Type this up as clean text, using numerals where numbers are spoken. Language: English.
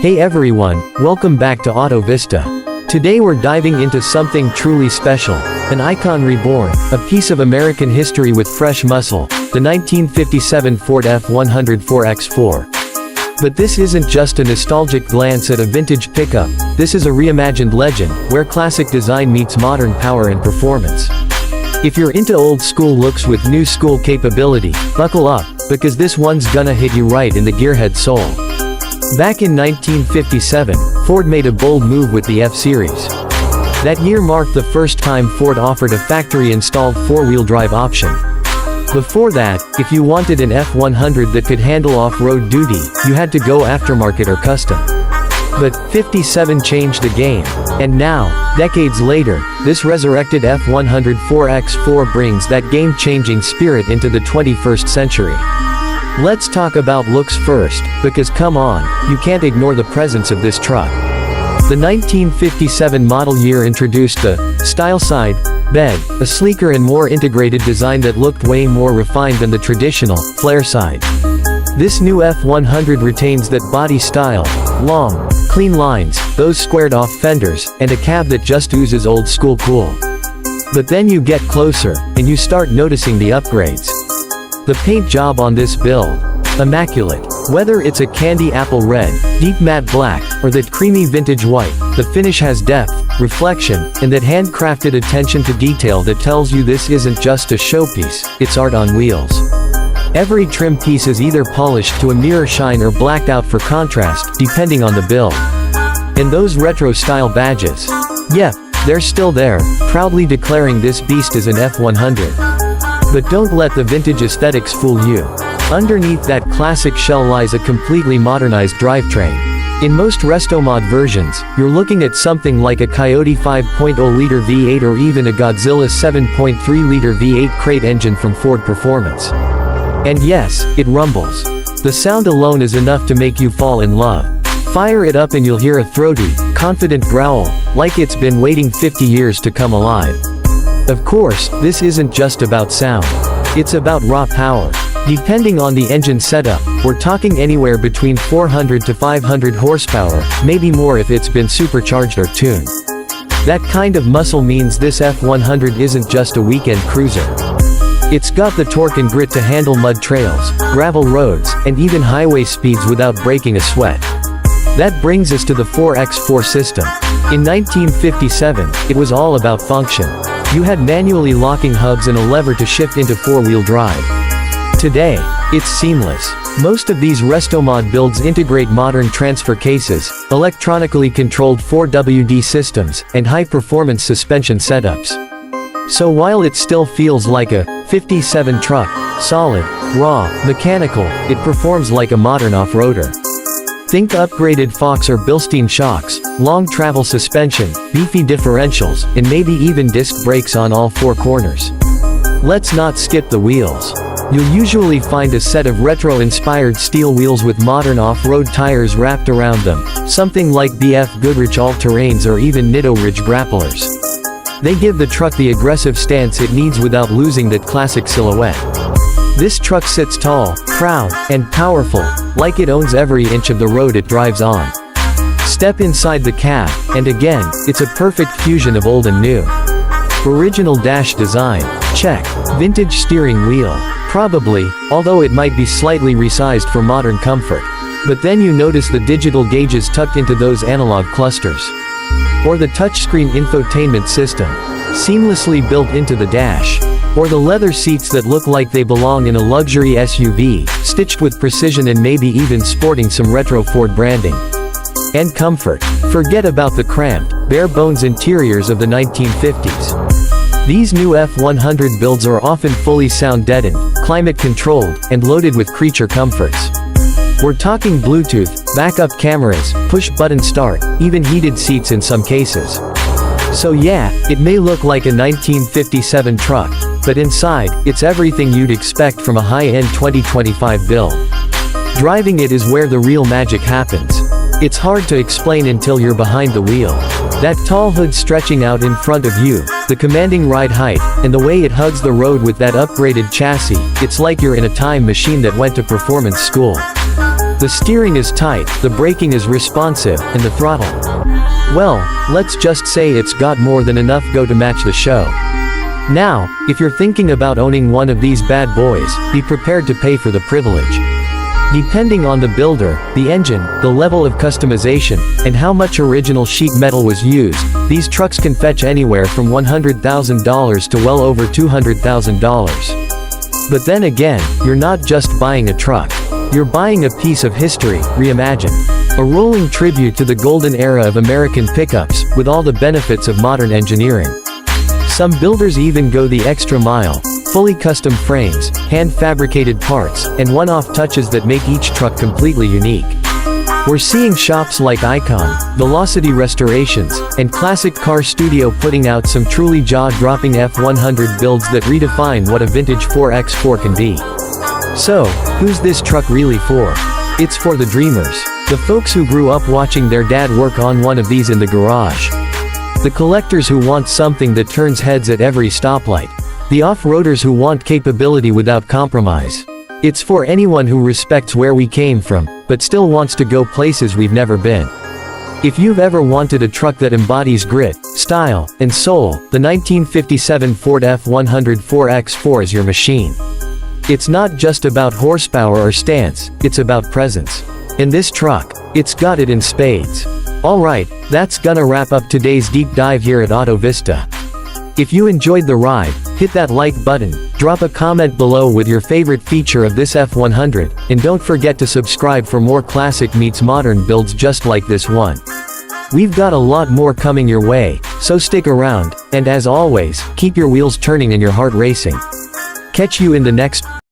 Hey everyone, welcome back to Auto Vista. Today we're diving into something truly special, an icon reborn, a piece of American history with fresh muscle, the 1957 Ford F-100 4X4. But this isn't just a nostalgic glance at a vintage pickup, this is a reimagined legend, where classic design meets modern power and performance. If you're into old school looks with new school capability, buckle up, because this one's gonna hit you right in the gearhead soul. Back in 1957, Ford made a bold move with the F-Series. That year marked the first time Ford offered a factory-installed four-wheel drive option. Before that, if you wanted an F-100 that could handle off-road duty, you had to go aftermarket or custom. But 57 changed the game, and now, decades later, this resurrected F-100 4X4 brings that game-changing spirit into the 21st century. Let's talk about looks first, because come on, you can't ignore the presence of this truck. The 1957 model year introduced the style side bed, a sleeker and more integrated design that looked way more refined than the traditional flare side. This new F-100 retains that body style, long, clean lines, those squared-off fenders, and a cab that just oozes old-school cool. But then you get closer, and you start noticing the upgrades. The paint job on this build, immaculate. Whether it's a candy apple red, deep matte black, or that creamy vintage white, the finish has depth, reflection, and that handcrafted attention to detail that tells you this isn't just a showpiece, it's art on wheels. Every trim piece is either polished to a mirror shine or blacked out for contrast, depending on the build. And those retro-style badges. Yep, they're still there, proudly declaring this beast is an F-100. But don't let the vintage aesthetics fool you. Underneath that classic shell lies a completely modernized drivetrain. In most Restomod versions, you're looking at something like a Coyote 5.0-liter V8 or even a Godzilla 7.3-liter V8 crate engine from Ford Performance. And yes, it rumbles. The sound alone is enough to make you fall in love. Fire it up and you'll hear a throaty, confident growl, like it's been waiting 50 years to come alive. Of course, this isn't just about sound. It's about raw power. Depending on the engine setup, we're talking anywhere between 400 to 500 horsepower, maybe more if it's been supercharged or tuned. That kind of muscle means this F-100 isn't just a weekend cruiser. It's got the torque and grit to handle mud trails, gravel roads, and even highway speeds without breaking a sweat. That brings us to the 4X4 system. In 1957, it was all about function. You had manually locking hubs and a lever to shift into four-wheel drive. Today, it's seamless. Most of these Restomod builds integrate modern transfer cases, electronically controlled 4WD systems, and high-performance suspension setups. So while it still feels like a 57 truck, solid, raw, mechanical, it performs like a modern off-roader. Think upgraded Fox or Bilstein shocks, long travel suspension, beefy differentials, and maybe even disc brakes on all four corners. Let's not skip the wheels. You'll usually find a set of retro-inspired steel wheels with modern off-road tires wrapped around them, something like BF Goodrich All-Terrains or even Nitto Ridge Grapplers. They give the truck the aggressive stance it needs without losing that classic silhouette. This truck sits tall, proud, and powerful, like it owns every inch of the road it drives on. Step inside the cab, and again, it's a perfect fusion of old and new. Original dash design, check. Vintage steering wheel, probably, although it might be slightly resized for modern comfort. But then you notice the digital gauges tucked into those analog clusters. Or the touchscreen infotainment system, seamlessly built into the dash. Or the leather seats that look like they belong in a luxury SUV, stitched with precision and maybe even sporting some retro Ford branding. And comfort. Forget about the cramped, bare-bones interiors of the 1950s. These new F-100 builds are often fully sound-deadened, climate-controlled, and loaded with creature comforts. We're talking Bluetooth, backup cameras, push-button start, even heated seats in some cases. So yeah, it may look like a 1957 truck, but inside, it's everything you'd expect from a high-end 2025 build. Driving it is where the real magic happens. It's hard to explain until you're behind the wheel. That tall hood stretching out in front of you, the commanding ride height, and the way it hugs the road with that upgraded chassis, it's like you're in a time machine that went to performance school. The steering is tight, the braking is responsive, and the throttle. Well, let's just say it's got more than enough go to match the show. Now, if you're thinking about owning one of these bad boys, be prepared to pay for the privilege. Depending on the builder, the engine, the level of customization, and how much original sheet metal was used, these trucks can fetch anywhere from $100,000 to well over $200,000. But then again, you're not just buying a truck. You're buying a piece of history, reimagined. A rolling tribute to the golden era of American pickups, with all the benefits of modern engineering. Some builders even go the extra mile. Fully custom frames, hand-fabricated parts, and one-off touches that make each truck completely unique. We're seeing shops like Icon, Velocity Restorations, and Classic Car Studio putting out some truly jaw-dropping F100 builds that redefine what a vintage 4x4 can be. So, who's this truck really for? It's for the dreamers. The folks who grew up watching their dad work on one of these in the garage. The collectors who want something that turns heads at every stoplight. The off-roaders who want capability without compromise. It's for anyone who respects where we came from, but still wants to go places we've never been. If you've ever wanted a truck that embodies grit, style, and soul, the 1957 Ford F100 4x4 is your machine. It's not just about horsepower or stance, it's about presence. And this truck, it's got it in spades. Alright, that's gonna wrap up today's deep dive here at Auto Vista. If you enjoyed the ride, hit that like button, drop a comment below with your favorite feature of this F100, and don't forget to subscribe for more classic meets modern builds just like this one. We've got a lot more coming your way, so stick around, and as always, keep your wheels turning and your heart racing. Catch you in the next